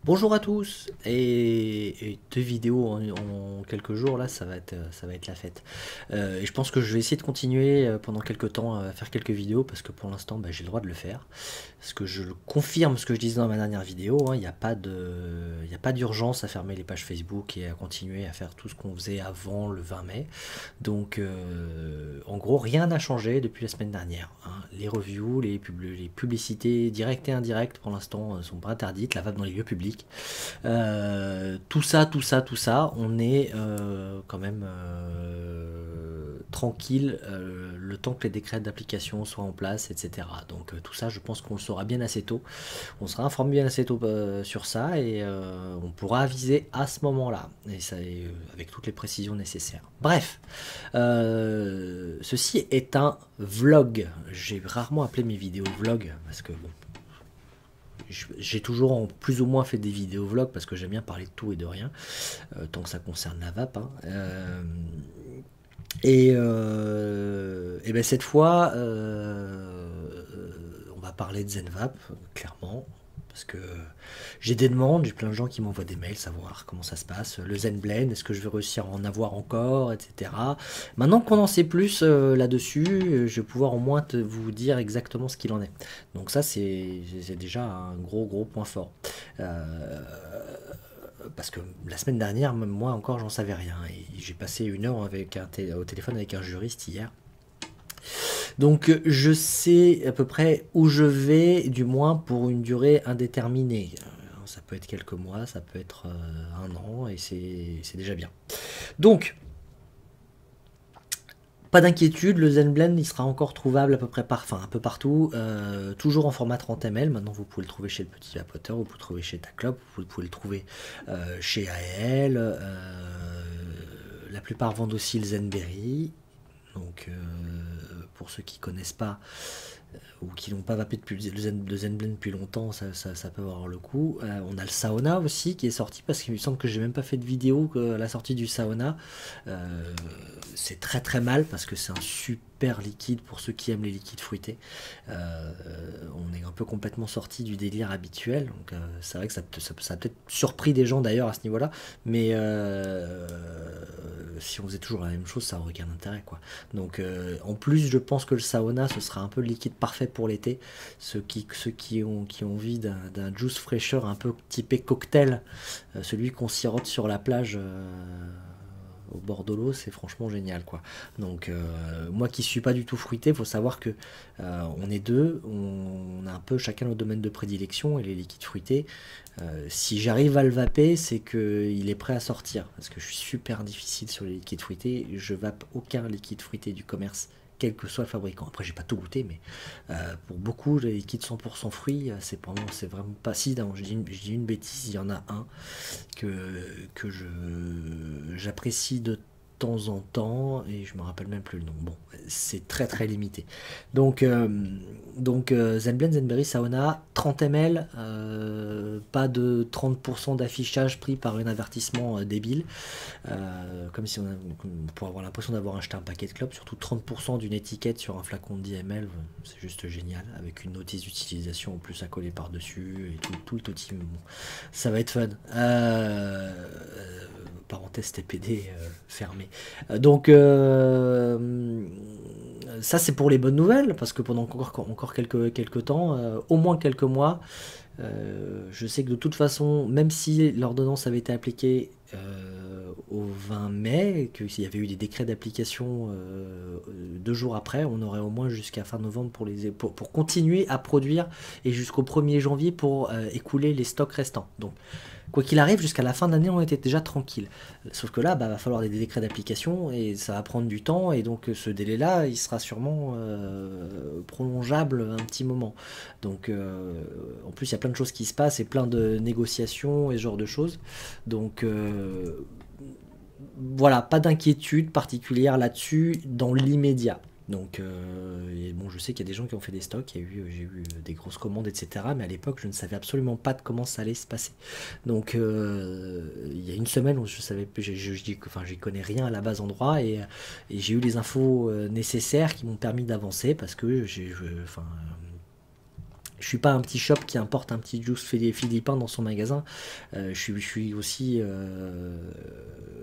Bonjour à tous et deux vidéos en quelques jours là ça va être la fête. Et je pense que je vais essayer de continuer pendant quelques temps à faire quelques vidéos parce que pour l'instant bah, j'ai le droit de le faire. Parce que je confirme ce que je disais dans ma dernière vidéo, hein, il n'y a pas d'urgence à fermer les pages Facebook et à continuer à faire tout ce qu'on faisait avant le 20 mai. Donc en gros rien n'a changé depuis la semaine dernière, hein. Les reviews, les publicités directes et indirectes pour l'instant sont pas interdites, la vape dans les lieux publics. Tout ça, on est quand même tranquille le temps que les décrets d'application soient en place, etc. Donc tout ça, je pense qu'on le saura bien assez tôt. On sera informé bien assez tôt sur ça et on pourra aviser à ce moment-là, et ça, avec toutes les précisions nécessaires. Bref, ceci est un vlog. J'ai rarement appelé mes vidéos vlog parce que bon, j'ai toujours plus ou moins fait des vidéos vlogs parce que j'aime bien parler de tout et de rien, tant que ça concerne la vape, hein. Et ben cette fois, on va parler de ZenVap, clairement, parce que j'ai des demandes, j'ai plein de gens qui m'envoient des mails, savoir comment ça se passe, le ZenBlend, est-ce que je vais réussir à en avoir encore, etc. Maintenant qu'on en sait plus là-dessus, je vais pouvoir au moins vous dire exactement ce qu'il en est. Donc ça, c'est déjà un gros point fort. Euh, Parce que la semaine dernière, même moi encore, j'en savais rien. Et j'ai passé une heure au téléphone avec un juriste hier. Donc je sais à peu près où je vais, du moins pour une durée indéterminée. Ça peut être quelques mois, ça peut être un an, et c'est déjà bien. Donc, pas d'inquiétude, le ZenBlend il sera encore trouvable à peu près un peu partout, toujours en format 30 ml. Maintenant vous pouvez le trouver chez le petit vapoteur, vous pouvez le trouver chez Taclop, vous pouvez le trouver chez AEL. La plupart vendent aussi le Zenberry. Donc pour ceux qui connaissent pas ou qui n'ont pas vapé depuis le ZenBlend depuis longtemps, ça peut avoir le coup. On a le Sauna aussi qui est sorti parce qu'il me semble que j'ai même pas fait de vidéo à la sortie du Sauna. Euh, c'est très mal parce que c'est un super liquide pour ceux qui aiment les liquides fruités. Euh, on est un peu complètement sorti du délire habituel, donc c'est vrai que ça a peut-être surpris des gens d'ailleurs à ce niveau-là, mais si on faisait toujours la même chose, ça aurait aucun intérêt quoi. Donc en plus, je pense que le sauna, ce sera un peu le liquide parfait pour l'été. Ceux qui ont envie d'un juice fraîcheur un peu typé cocktail, celui qu'on sirote sur la plage au bord de l'eau, c'est franchement génial quoi. Donc moi qui suis pas du tout fruité, faut savoir que on est deux, on a un peu chacun notre domaine de prédilection et les liquides fruités. Si j'arrive à le vaper, c'est que il est prêt à sortir parce que je suis super difficile sur les liquides fruités. Je vape aucun liquide fruité du commerce, quel que soit le fabricant. Après, j'ai pas tout goûté, mais pour beaucoup, les liquides 100% fruits, c'est vraiment pas si. Non, je dis une bêtise, il y en a un que, que j'apprécie de temps en temps et je me rappelle même plus le nom. Bon, c'est très limité. Donc, Zenblend Zenberry Sauna 30 ml, pas de 30% d'affichage pris par un avertissement débile, comme si on pourrait avoir l'impression d'avoir acheté un paquet de clopes, surtout 30% d'une étiquette sur un flacon de 10 ml, c'est juste génial, avec une notice d'utilisation en plus à coller par-dessus et tout le tout. Bon, ça va être fun. Parenthèse TPD fermée. Donc ça c'est pour les bonnes nouvelles, parce que pendant encore quelques temps, au moins quelques mois, je sais que de toute façon, même si l'ordonnance avait été appliquée au 20 mai, qu'il y avait eu des décrets d'application 2 jours après, on aurait au moins jusqu'à fin novembre pour continuer à produire et jusqu'au 1er janvier pour écouler les stocks restants. Donc quoi qu'il arrive, jusqu'à la fin d'année, on était déjà tranquille. Sauf que là, bah, va falloir des décrets d'application et ça va prendre du temps. Et donc, ce délai-là, il sera sûrement prolongeable un petit moment. Donc, en plus, il y a plein de choses qui se passent et plein de négociations et ce genre de choses. Donc, voilà, pas d'inquiétude particulière là-dessus dans l'immédiat. Donc, et bon, je sais qu'il y a des gens qui ont fait des stocks, j'ai eu des grosses commandes, etc. Mais à l'époque, je ne savais absolument pas de comment ça allait se passer. Donc, il y a une semaine où je savais, enfin, j'y connais rien à la base en droit et j'ai eu les infos nécessaires qui m'ont permis d'avancer parce que enfin, Je suis pas un petit shop qui importe un petit juice philippin dans son magasin. Je suis aussi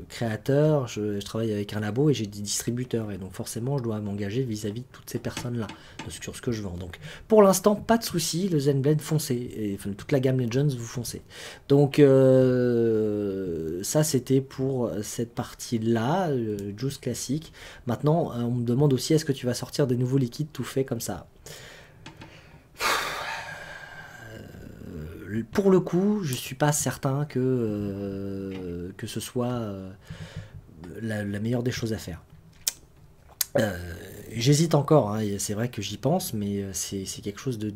créateur, je travaille avec un labo et j'ai des distributeurs. Et donc forcément, je dois m'engager vis-à-vis de toutes ces personnes-là, sur ce que je vends. Donc pour l'instant, pas de souci, le Zenblade, foncez. Et, enfin, toute la gamme Legends, vous foncez. Donc ça, c'était pour cette partie-là, juice classique. Maintenant, on me demande aussi, est-ce que tu vas sortir des nouveaux liquides tout faits comme ça? Pour le coup, je suis pas certain que ce soit la meilleure des choses à faire. Euh, J'hésite encore, hein, c'est vrai que j'y pense, mais c'est quelque chose de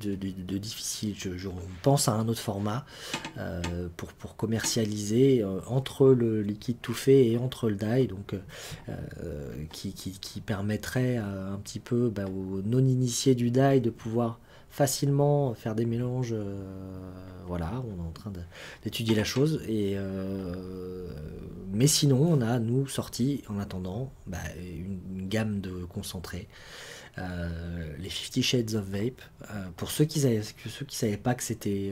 difficile. Je pense à un autre format pour commercialiser entre le liquide tout fait et entre le die, donc qui permettrait un petit peu aux non-initiés du die de pouvoir facilement faire des mélanges. Voilà, on est en train d'étudier la chose. Mais sinon, on a, nous, sorti en attendant une gamme de concentrés. Les 50 Shades of Vape. Pour ceux qui savaient pas que c'était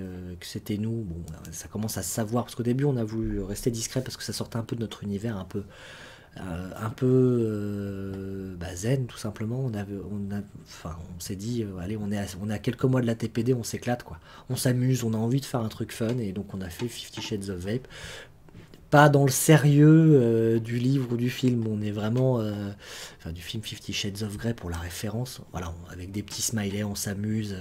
nous, bon, ça commence à se savoir, parce qu'au début, on a voulu rester discret parce que ça sortait un peu de notre univers, zen tout simplement. Enfin, on s'est dit allez, on est à quelques mois de la TPD, on s'éclate quoi, on s'amuse, on a envie de faire un truc fun et donc on a fait 50 Shades of Vape, pas dans le sérieux du livre ou du film, on est vraiment enfin du film 50 Shades of Grey pour la référence, voilà, avec des petits smileys, on s'amuse,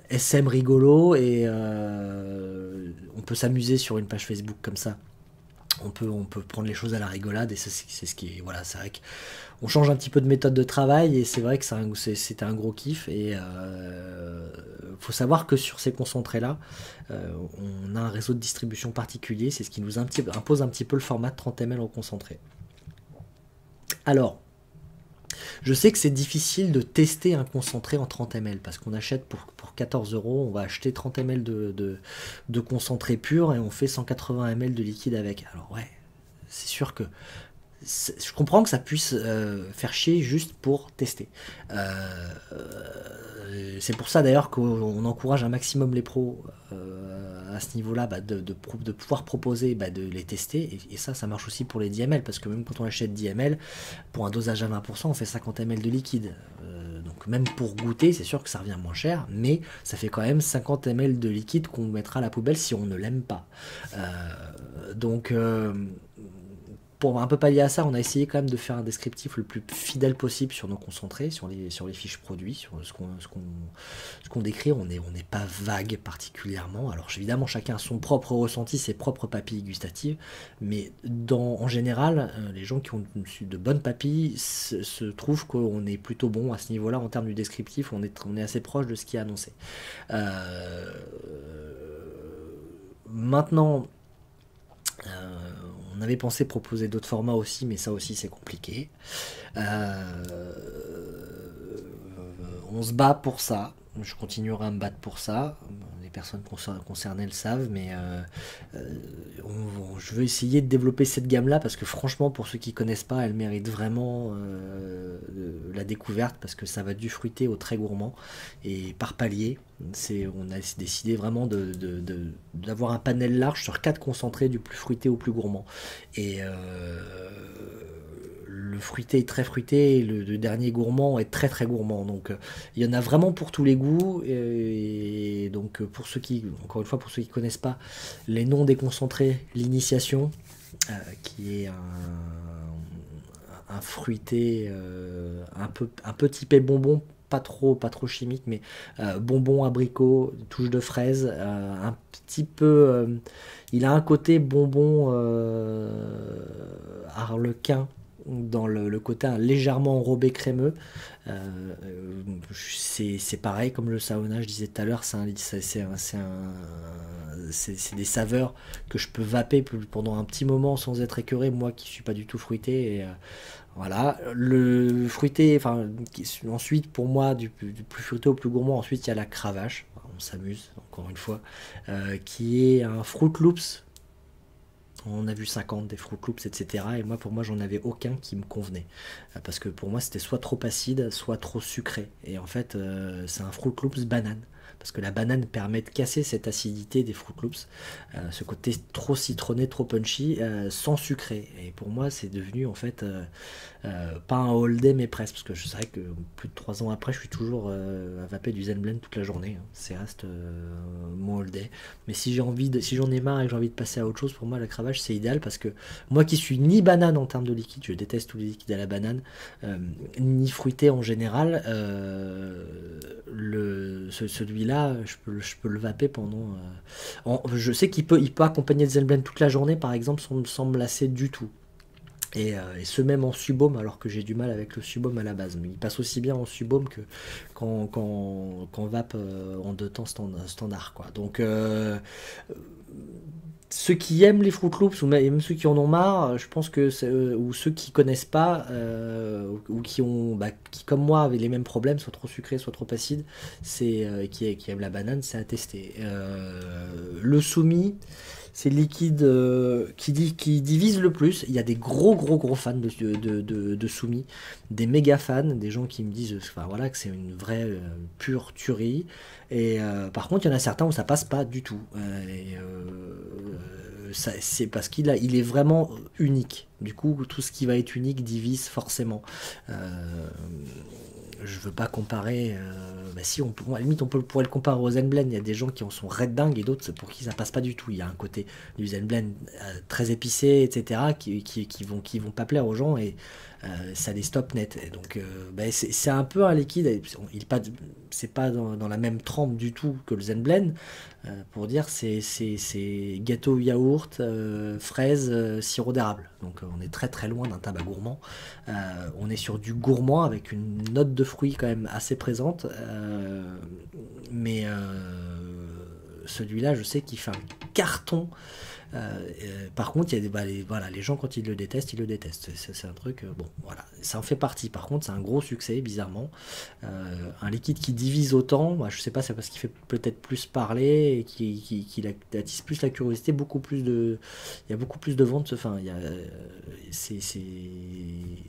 SM rigolo et on peut s'amuser sur une page Facebook comme ça. On peut prendre les choses à la rigolade et c'est ce qui est, voilà, c'est vrai qu'on change un petit peu de méthode de travail et c'est vrai que c'était un gros kiff et faut savoir que sur ces concentrés là on a un réseau de distribution particulier, c'est ce qui nous impose un petit peu le format de 30 ml au concentré. Alors je sais que c'est difficile de tester un concentré en 30 ml parce qu'on achète pour 14 euros, on va acheter 30 ml de concentré pur et on fait 180 ml de liquide avec. Alors ouais, c'est sûr que je comprends que ça puisse faire chier juste pour tester. C'est pour ça d'ailleurs qu'on encourage un maximum les pros à ce niveau-là de pouvoir proposer de les tester. Et ça marche aussi pour les 10 ml parce que même quand on achète 10 ml, pour un dosage à 20%, on fait 50 ml de liquide. Donc même pour goûter, c'est sûr que ça revient moins cher, mais ça fait quand même 50 ml de liquide qu'on mettra à la poubelle si on ne l'aime pas. Donc pour un peu pallier à ça, on a essayé quand même de faire un descriptif le plus fidèle possible sur nos concentrés, sur les fiches produits, sur ce qu'on décrit. On n'est pas vague particulièrement. Alors évidemment, chacun a son propre ressenti, ses propres papilles gustatives, mais en général, les gens qui ont de bonnes papilles se trouvent qu'on est plutôt bon à ce niveau-là en termes du descriptif. On est assez proche de ce qui est annoncé. Maintenant, on avait pensé proposer d'autres formats aussi, mais ça aussi c'est compliqué. On se bat pour ça. Je continuerai à me battre pour ça. Les personnes concernées le savent, mais je veux essayer de développer cette gamme-là parce que franchement, pour ceux qui connaissent pas, elle mérite vraiment la découverte parce que ça va du fruité au très gourmand et par palier. On a décidé vraiment d'avoir un panel large sur 4 concentrés du plus fruité au plus gourmand. Et le fruité est très fruité et le dernier gourmand est très très gourmand, donc il y en a vraiment pour tous les goûts et donc encore une fois, pour ceux qui connaissent pas les noms des concentrés, l'initiation qui est un fruité un peu typé bonbon, pas trop chimique, mais bonbon, abricot, touche de fraise, un petit peu il a un côté bonbon harlequin dans le côté légèrement enrobé crémeux. C'est pareil comme le sauna, je disais tout à l'heure, c'est des saveurs que je peux vaper pendant un petit moment sans être écœuré, moi qui suis pas du tout fruité. Et, voilà, le fruité, enfin, ensuite pour moi, du plus fruité au plus gourmand, ensuite il y a la cravache, on s'amuse encore une fois, qui est un Fruit Loops. On a vu 50 des Fruit Loops, etc. Et moi, pour moi, j'en avais aucun qui me convenait. Parce que pour moi, c'était soit trop acide, soit trop sucré. Et en fait, c'est un Fruit Loops banane. parce que la banane permet de casser cette acidité des Fruit Loops, ce côté trop citronné, trop punchy, sans sucré. Et pour moi, c'est devenu en fait pas un all day, mais presque, parce que je sais que plus de 3 ans après, je suis toujours à vaper du Zen Blend toute la journée, hein. C'est reste mon all day. Mais si j'en ai marre et que j'ai envie de passer à autre chose, pour moi, la cravache, c'est idéal, parce que moi qui suis ni banane en termes de liquide, je déteste tous les liquides à la banane, ni fruité en général, celui-là, je peux le vaper pendant. Je sais qu'il peut accompagner le Zen Blend toute la journée, par exemple, sans me lasser du tout. Et ce même en subaume, alors que j'ai du mal avec le subaume à la base. Mais il passe aussi bien en subaume que qu'en vape en 2 temps standard, quoi. Donc, ceux qui aiment les Fruit Loops, ou même ceux qui en ont marre, je pense que ou ceux qui connaissent pas, ou qui comme moi avaient les mêmes problèmes, soit trop sucré, soit trop acide, qui aiment la banane, c'est à tester. Le soumis, c'est le liquide qui divise le plus. Il y a des gros fans de soumis, des méga fans, des gens qui me disent, enfin voilà, que c'est une vraie pure tuerie. Et par contre, il y en a certains où ça passe pas du tout. C'est parce il est vraiment unique. Du coup, tout ce qui va être unique divise forcément. Euh, je veux pas comparer. Si à la limite, pourrait le comparer au Zen Blend. Il y a des gens qui en sont red dingues et d'autres pour qui ça passe pas du tout. Il y a un côté du Zen Blend très épicé, etc., qui vont pas plaire aux gens, et ça les stoppe net. Et donc, c'est un peu un liquide. C'est pas dans la même trempe du tout que le Zen Blend. Pour dire, c'est gâteau yaourt, fraise, sirop d'érable. Donc, on est très très loin d'un tabac gourmand. On est sur du gourmand avec une note de fruits quand même assez présente. Mais celui-là, je sais qu'il fait un carton. Par contre, il y a voilà, les gens, quand ils le détestent, ils le détestent. C'est un truc, bon, voilà, ça en fait partie. Par contre, c'est un gros succès, bizarrement. Un liquide qui divise autant, je sais pas, c'est parce qu'il fait peut-être plus parler et qu'il attise plus la curiosité, il y a beaucoup plus de ventes. Enfin,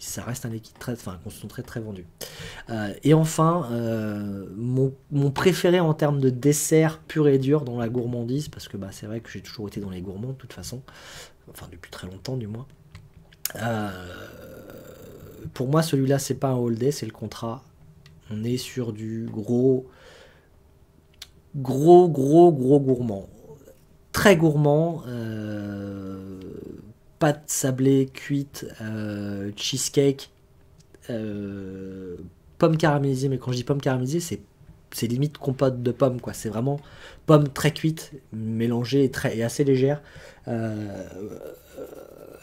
ça reste un liquide concentré, très vendu. Et enfin, mon préféré en termes de dessert pur et dur dans la gourmandise, parce que c'est vrai que j'ai toujours été dans les gourmands de toute façon, enfin depuis très longtemps du moins. Euh, pour moi, celui-là, c'est pas un all day, c'est le contrat. On est sur du gros gourmand. Très gourmand. Pâte sablée, cuite, cheesecake, pommes caramélisées. Mais quand je dis pommes caramélisées, c'est limite compote de pommes, quoi. C'est vraiment pommes très cuites, mélangées et assez légères. Euh,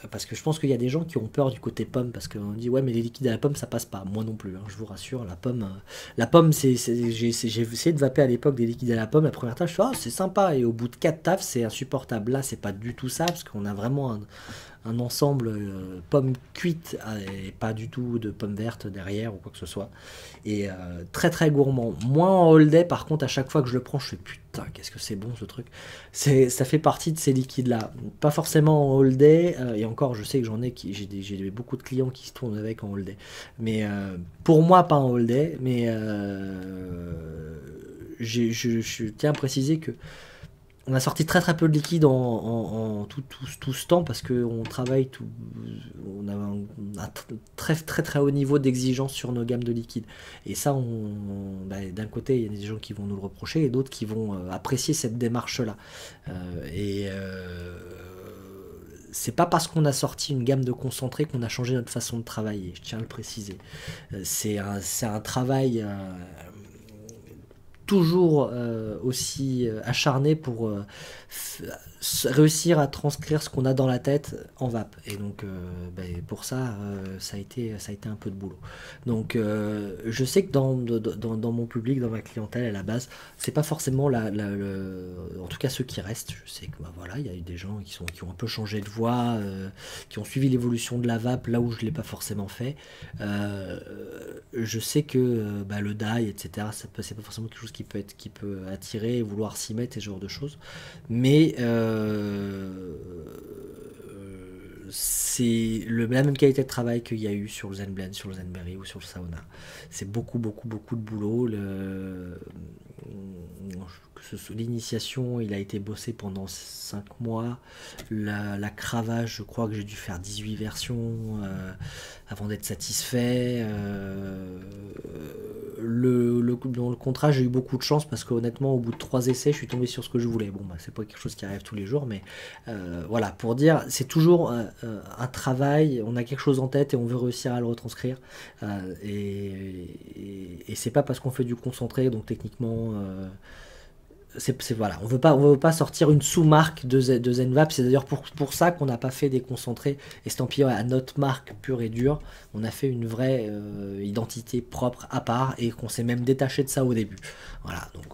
Parce que je pense qu'il y a des gens qui ont peur du côté pomme, parce qu'on dit ouais, mais les liquides à la pomme ça passe pas. Moi non plus, hein, je vous rassure. La pomme, j'ai essayé de vaper à l'époque des liquides à la pomme. La première tâche, je fais ah, c'est sympa, et au bout de 4 tafs c'est insupportable. Là, c'est pas du tout ça, parce qu'on a vraiment un ensemble pommes cuites, et pas du tout de pommes vertes derrière ou quoi que ce soit. Et très très gourmand. Moins en all day, par contre, à chaque fois que je le prends, je fais putain, qu'est-ce que c'est bon ce truc. Ça fait partie de ces liquides là. Pas forcément en all day, et encore, je sais que j'ai beaucoup de clients qui se tournent avec en all day. Mais pour moi, pas en all day. Mais je tiens à préciser que on a sorti très très peu de liquide en tout ce temps, parce qu'on travaille on a un très très très haut niveau d'exigence sur nos gammes de liquides. Et ça, d'un côté, il y a des gens qui vont nous le reprocher, et d'autres qui vont apprécier cette démarche-là. C'est pas parce qu'on a sorti une gamme de concentrés qu'on a changé notre façon de travailler, je tiens à le préciser. C'est un travail toujours aussi acharné pour réussir à transcrire ce qu'on a dans la tête en vape. Et donc pour ça, ça a été un peu de boulot. Donc je sais que dans mon public, dans ma clientèle à la base, c'est pas forcément en tout cas ceux qui restent. Je sais que voilà, il y a eu des gens qui ont un peu changé de voie, qui ont suivi l'évolution de la vape là où je l'ai pas forcément fait. Je sais que le die, etc., c'est pas forcément quelque chose qui peut attirer, vouloir s'y mettre et ce genre de choses. Mais c'est la même qualité de travail qu'il y a eu sur le Zen Blend, sur le Zenberry ou sur le Sauna. C'est beaucoup de boulot. l'initiation, il a été bossé pendant 5 mois. La cravache, je crois que j'ai dû faire 18 versions avant d'être satisfait. Dans le contrat, j'ai eu beaucoup de chance parce qu'honnêtement, au bout de 3 essais, je suis tombé sur ce que je voulais. Bon, bah, c'est pas quelque chose qui arrive tous les jours, mais voilà, pour dire, c'est toujours un travail. On a quelque chose en tête et on veut réussir à le retranscrire. Et c'est pas parce qu'on fait du concentré, donc techniquement, voilà, on veut pas sortir une sous-marque de Zenvap. C'est d'ailleurs pour ça qu'on n'a pas fait des concentrés estampillés à notre marque pure et dure. On a fait une vraie identité propre à part et qu'on s'est même détaché de ça au début. Voilà, donc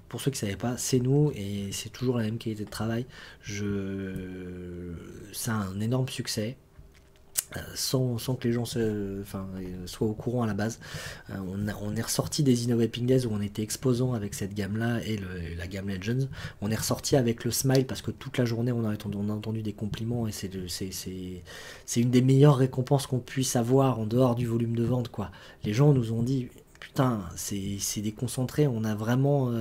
pour ceux qui ne savaient pas, c'est nous et c'est toujours la même qualité de travail. C'est un énorme succès. Sans que les gens soient au courant à la base. On est ressorti des Innovaping Days où on était exposant avec cette gamme-là et la gamme Legends. On est ressorti avec le Smile parce que toute la journée on a entendu des compliments et c'est une des meilleures récompenses qu'on puisse avoir en dehors du volume de vente, quoi. Les gens nous ont dit putain, c'est déconcentré, on a vraiment...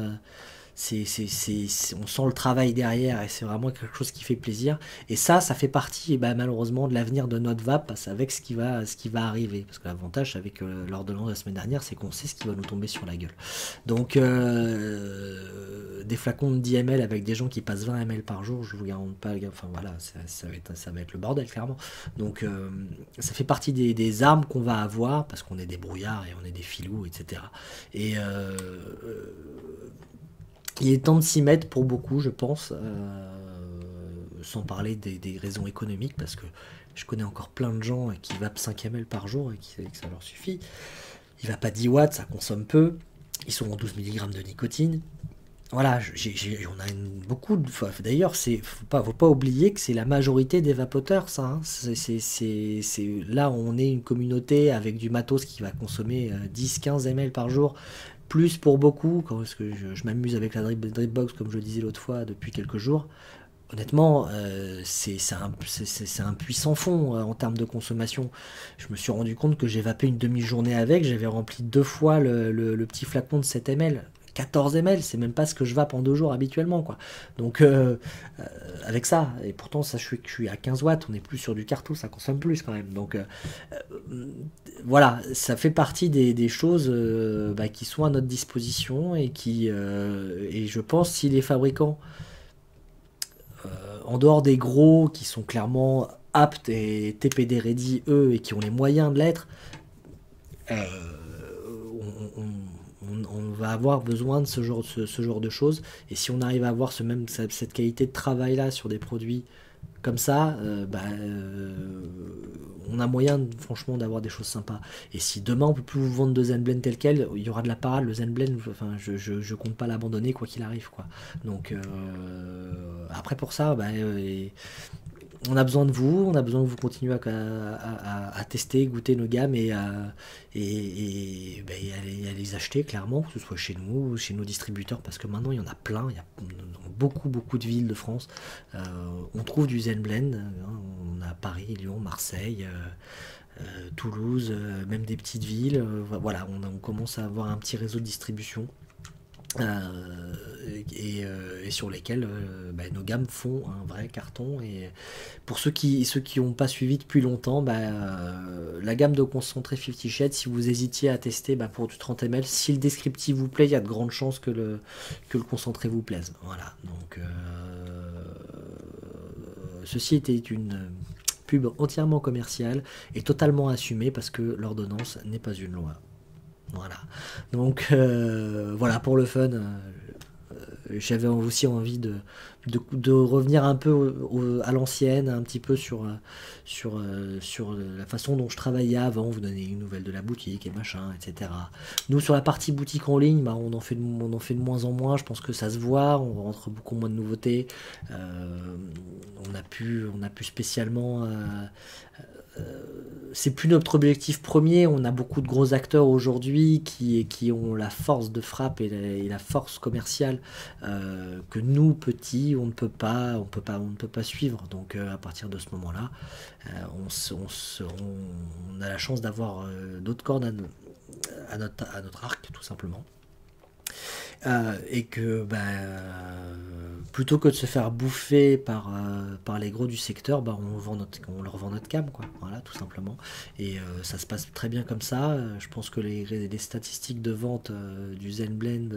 on sent le travail derrière et c'est vraiment quelque chose qui fait plaisir. Et ça fait partie malheureusement de l'avenir de notre vape avec ce qui va arriver. Parce que l'avantage avec l'ordonnance de la semaine dernière, c'est qu'on sait ce qui va nous tomber sur la gueule. Donc des flacons de 10 ml avec des gens qui passent 20 ml par jour, je vous garantis pas, enfin voilà, ça va être le bordel clairement. Donc ça fait partie des armes qu'on va avoir parce qu'on est des brouillards et on est des filous, etc. Et il est temps de s'y mettre pour beaucoup, je pense, sans parler des raisons économiques, parce que je connais encore plein de gens qui vapent 5 ml par jour et qui savent que ça leur suffit. Il va pas 10 watts, ça consomme peu. Ils sont en 12 mg de nicotine. Voilà, on a beaucoup de... D'ailleurs, faut pas oublier que c'est la majorité des vapoteurs, ça. Hein. Là, on est une communauté avec du matos qui va consommer 10-15 ml par jour. Plus pour beaucoup, parce que je m'amuse avec la Dripbox, comme je le disais l'autre fois, depuis quelques jours. Honnêtement, c'est un puits sans fond en termes de consommation. Je me suis rendu compte que j'ai vapé une demi-journée avec, j'avais rempli 2 fois le petit flacon de 7 ml. 14 ml, c'est même pas ce que je vape en 2 jours habituellement, quoi. Donc avec ça, et pourtant ça, je suis à 15 watts, on est plus sur du cartouche, ça consomme plus quand même. Donc voilà, ça fait partie des choses qui sont à notre disposition et et je pense si les fabricants, en dehors des gros qui sont clairement aptes et TPD ready eux et qui ont les moyens de l'être, on va avoir besoin de ce genre de choses. Et si on arrive à avoir cette qualité de travail là sur des produits comme ça, on a moyen franchement d'avoir des choses sympas. Et si demain on peut plus vous vendre de Zenblend tel quel, il y aura de la parade. Le Zenblend, enfin, je compte pas l'abandonner quoi qu'il arrive, quoi. Donc après pour ça, on a besoin de vous, on a besoin que vous continuez à tester, goûter nos gammes et à les acheter clairement, que ce soit chez nous ou chez nos distributeurs, parce que maintenant il y en a plein, il y a dans beaucoup de villes de France. On trouve du Zenblend, hein, on a Paris, Lyon, Marseille, Toulouse, même des petites villes. Voilà, on commence à avoir un petit réseau de distribution. Et sur lesquels nos gammes font un vrai carton. Et pour ceux qui n'ont pas suivi depuis longtemps, la gamme de concentré 50 Shades, si vous hésitiez à tester pour du 30 ml, si le descriptif vous plaît, il y a de grandes chances que le concentré vous plaise. Voilà, donc ceci était une pub entièrement commerciale et totalement assumée parce que l'ordonnance n'est pas une loi. Voilà, donc voilà pour le fun. J'avais aussi envie de revenir un peu à l'ancienne, un petit peu sur la façon dont je travaillais avant, vous donner une nouvelle de la boutique et machin, etc. Nous sur la partie boutique en ligne, on en fait de moins en moins, je pense que ça se voit, on rentre beaucoup moins de nouveautés. On a pu spécialement... c'est plus notre objectif premier. On a beaucoup de gros acteurs aujourd'hui qui ont la force de frappe et la force commerciale que nous petits on ne peut pas suivre. Donc à partir de ce moment-là, on a la chance d'avoir d'autres cordes à notre arc tout simplement. Et que plutôt que de se faire bouffer par les gros du secteur, on leur vend notre cam, quoi. Voilà, tout simplement. Et ça se passe très bien comme ça. Je pense que les statistiques de vente du Zenblend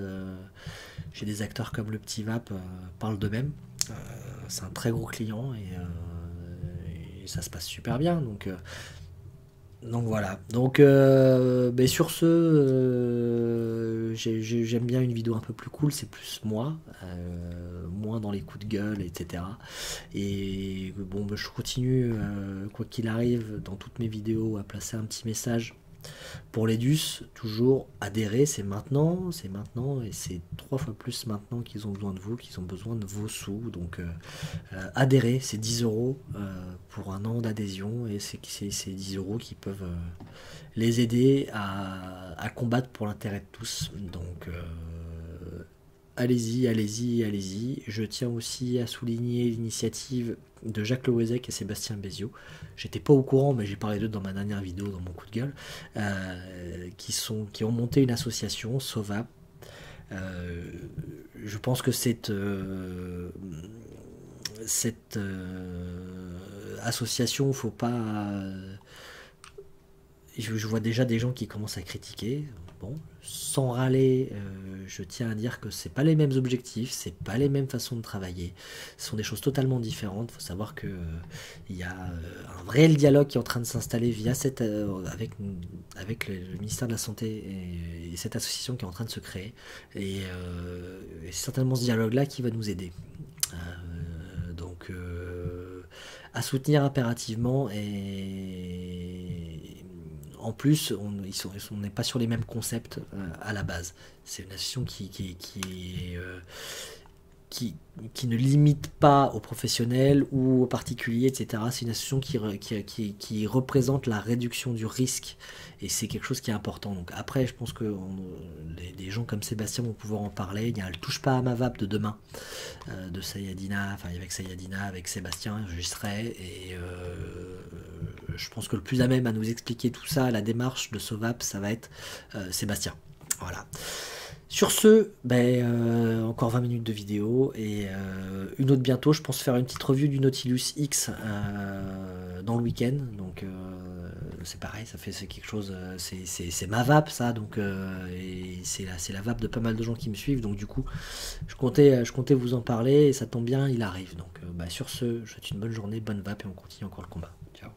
chez des acteurs comme le Petit Vap parlent d'eux-mêmes. C'est un très gros client et ça se passe super bien. Donc voilà. Donc sur ce, j'aime bien une vidéo un peu plus cool, c'est plus moi, moins dans les coups de gueule, etc. Et bon, je continue, quoi qu'il arrive, dans toutes mes vidéos, à placer un petit message. Pour les DUS, toujours adhérer, c'est maintenant, et c'est 3 fois plus maintenant qu'ils ont besoin de vous, qu'ils ont besoin de vos sous. Donc adhérer, c'est 10 € pour un an d'adhésion, et c'est 10 € qui peuvent les aider à combattre pour l'intérêt de tous. Donc allez-y, allez-y, allez-y. Je tiens aussi à souligner l'initiative de Jacques Lewezek et Sébastien Béziot. J'étais pas au courant, mais j'ai parlé d'eux dans ma dernière vidéo, dans mon coup de gueule, qui ont monté une association, SOVAP. Je pense que cette association, faut pas. Je vois déjà des gens qui commencent à critiquer. Bon, sans râler, je tiens à dire que c'est pas les mêmes objectifs, c'est pas les mêmes façons de travailler. Ce sont des choses totalement différentes. Il faut savoir que il y a un réel dialogue qui est en train de s'installer via avec le ministère de la Santé et cette association qui est en train de se créer. Et c'est certainement ce dialogue-là qui va nous aider. Donc à soutenir impérativement et en plus, on n'est pas sur les mêmes concepts à la base. C'est une association qui ne limite pas aux professionnels ou aux particuliers, etc. C'est une association qui représente la réduction du risque et c'est quelque chose qui est important. Donc après, je pense que des gens comme Sébastien vont pouvoir en parler. Il y a le touche pas à ma vape de demain de Sayadina, enfin avec Sayadina, avec Sébastien, j'y serai et je pense que le plus à même à nous expliquer tout ça, la démarche de Sovap, ça va être Sébastien. Voilà. Sur ce, encore 20 minutes de vidéo et une autre bientôt. Je pense faire une petite review du Nautilus X dans le week-end. Donc c'est pareil, c'est quelque chose, c'est ma vape ça. Donc et c'est la vape de pas mal de gens qui me suivent. Donc du coup, je comptais vous en parler et ça tombe bien, il arrive. Donc sur ce, je vous souhaite une bonne journée, bonne vape et on continue encore le combat. Ciao.